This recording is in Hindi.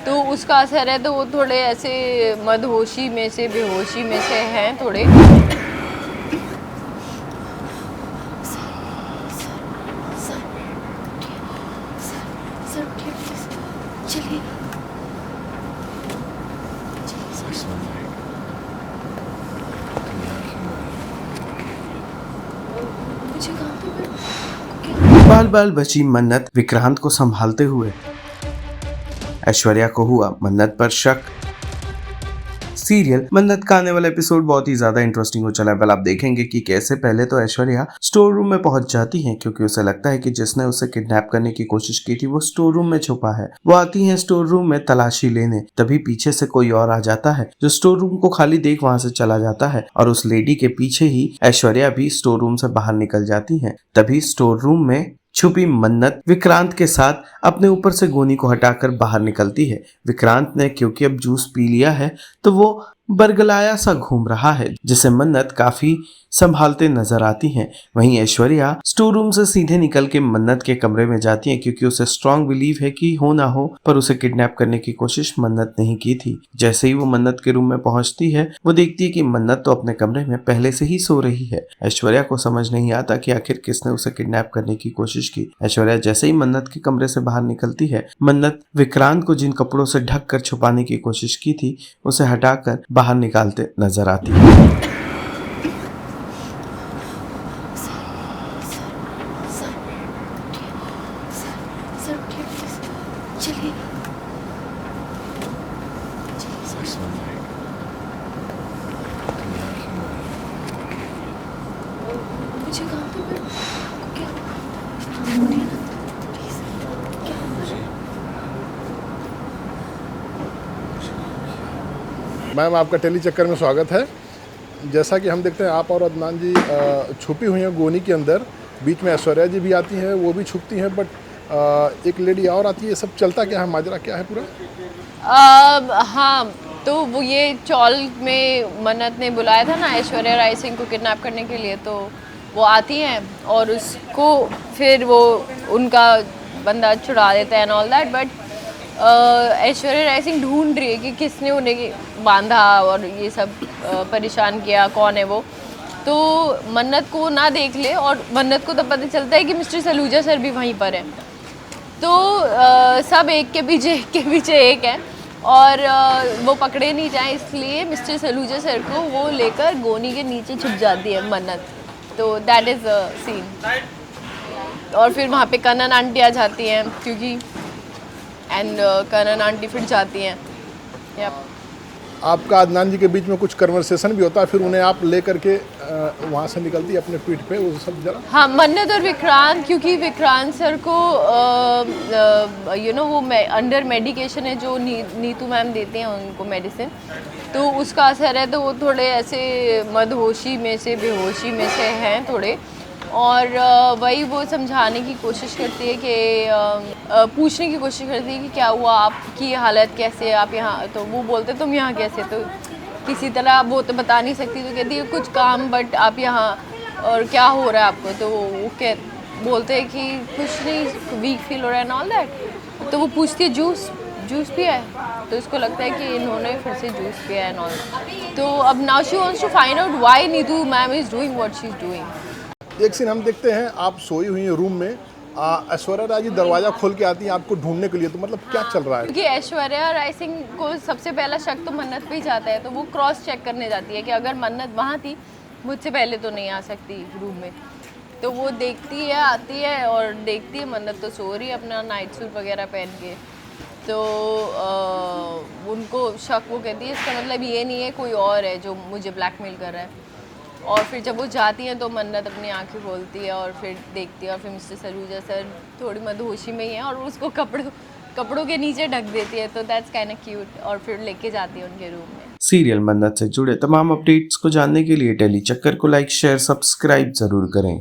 तो उसका असर है, तो वो थोड़े ऐसे मदहोशी में से बेहोशी में से हैं थोड़े। बाल बाल बची मन्नत विक्रांत को संभालते हुए। ऐश्वर्या को हुआ मन्नत पर शक। सीरियल मन्नत का आने वाला एपिसोड बहुत ही ज्यादा इंटरेस्टिंग हो चला है। आप देखेंगे कि कैसे पहले तो ऐश्वर्या स्टोर रूम में पहुंच जाती है, क्योंकि उसे लगता है कि जिसने उसे किडनैप करने की कोशिश की थी वो स्टोर रूम में छुपा है। वो आती है स्टोर रूम में तलाशी लेने, तभी पीछे से कोई और आ जाता है जो स्टोर रूम को खाली देख वहां से चला जाता है, और उस लेडी के पीछे ही ऐश्वर्या भी स्टोर रूम से बाहर निकल जाती है। तभी स्टोर रूम में छुपी मन्नत विक्रांत के साथ अपने ऊपर से गोनी को हटाकर बाहर निकलती है। विक्रांत ने क्योंकि अब जूस पी लिया है तो वो बरगलाया सा घूम रहा है, जिसे मन्नत काफी संभालते नजर आती हैं। वहीं ऐश्वर्या स्टोर रूम से सीधे निकल के मन्नत के कमरे में जाती है, क्योंकि उसे स्ट्रांग बिलीव है कि हो ना हो पर उसे किडनैप करने की कोशिश मन्नत नहीं की थी। जैसे ही वो मन्नत के रूम में पहुंचती है, वो देखती है कि मन्नत तो अपने कमरे में पहले से ही सो रही है। ऐश्वर्या को समझ नहीं आता कि आखिर किसने उसे किडनैप करने की कोशिश की। ऐश्वर्या जैसे ही मन्नत के कमरे से बाहर निकलती है, मन्नत विक्रांत को जिन कपड़ों से ढक कर छुपाने की कोशिश की थी उसे हटाकर बाहर निकालते नजर आती है। मैम, आपका टेली चक्कर में स्वागत है। जैसा कि हम देखते हैं आप और अदनान जी छुपी हुई हैं गोनी के अंदर, बीच में ऐश्वर्या जी भी आती हैं, वो भी छुपती हैं, बट एक लेडी और आती है। सब चलता क्या है, माजरा क्या है पूरा? हाँ, तो वो ये चौल में मन्नत ने बुलाया था ना ऐश्वर्या राय सिंह को किडनैप करने के लिए, तो वो आती हैं और उसको फिर वो उनका बंदा छुड़ा देता है and all that. But Aishwarya Rai Singh ढूंढ रही है कि किसने उन्हें बांधा और ये सब परेशान किया, कौन है वो। तो मन्नत को ना देख ले, और मन्नत को तब पता चलता है कि मिस्टर सलूजा सर भी वहीं पर है। तो सब एक के पीछे एक है, और वो पकड़े नहीं जाए इसलिए मिस्टर सलूजा सर को वो लेकर गोनी के नीचे छुप जाती है मन्नत। तो दैट इज़ द सीन। और फिर वहाँ पे कनन आंटी आ जाती हैं, क्योंकि एंड कनन आंटी फिर जाती हैं। यप। आपका अदनान जी के बीच में कुछ कन्वर्सेशन भी होता है, फिर उन्हें आप ले करके वहाँ से निकलती है अपने पीठ पे, वो सब जरा। हाँ, मन्नत और विक्रांत, क्योंकि विक्रांत सर को वो अंडर मेडिकेशन है जो नीतू मैम देते हैं उनको मेडिसिन, तो उसका असर है, तो वो थोड़े ऐसे मदहोशी में से बेहोशी में से हैं थोड़े। और वही वो समझाने की कोशिश करती है कि पूछने की कोशिश करती है कि क्या हुआ, आपकी हालत कैसे है, आप यहाँ। तो वो बोलते तुम यहाँ कैसे, तो किसी तरह वो तो बता नहीं सकती, तो कहती है कुछ काम, बट आप यहाँ, और क्या हो रहा है आपको। तो वो बोलते हैं कि कुछ नहीं, वीक फील हो रहा है एंड ऑल दैट। तो वो पूछती है जूस पिया है, तो उसको लगता है कि इन्होंने फिर से जूस पिया एंड ऑल। तो अब now she wants to find out why Neetu ma'am is doing what she is doing. एक सीन हम देखते हैं, आप सोई हुई हैं रूम में, ऐश्वर्या राय जी दरवाजा खोल के आती हैं आपको ढूंढने के लिए, तो मतलब क्या चल रहा है? क्योंकि ऐश्वर्या राय सिंह को सबसे पहला शक तो मन्नत पे ही जाता है, तो वो क्रॉस चेक करने जाती है कि अगर मन्नत वहाँ थी, मुझसे पहले तो नहीं आ सकती रूम में। तो वो देखती है, आती है और देखती है मन्नत तो सो रही है अपना नाइट सूट वगैरह पहन के। तो उनको शक, वो कहती है इसका मतलब ये नहीं है कोई और है जो मुझे ब्लैकमेल कर रहा है। और फिर जब वो जाती हैं तो मन्नत अपनी आंखें खोलती है और फिर देखती है, और फिर मिस्टर सलूजा सर थोड़ी मदहोशी में ही है और उसको कपड़ों के नीचे ढक देती है, तो दैट्स काइंड ऑफ क्यूट, और फिर लेके जाती है उनके रूम में। सीरियल मन्नत से जुड़े तमाम अपडेट्स को जानने के लिए टेली चक्कर को लाइक, शेयर, सब्सक्राइब जरूर करें।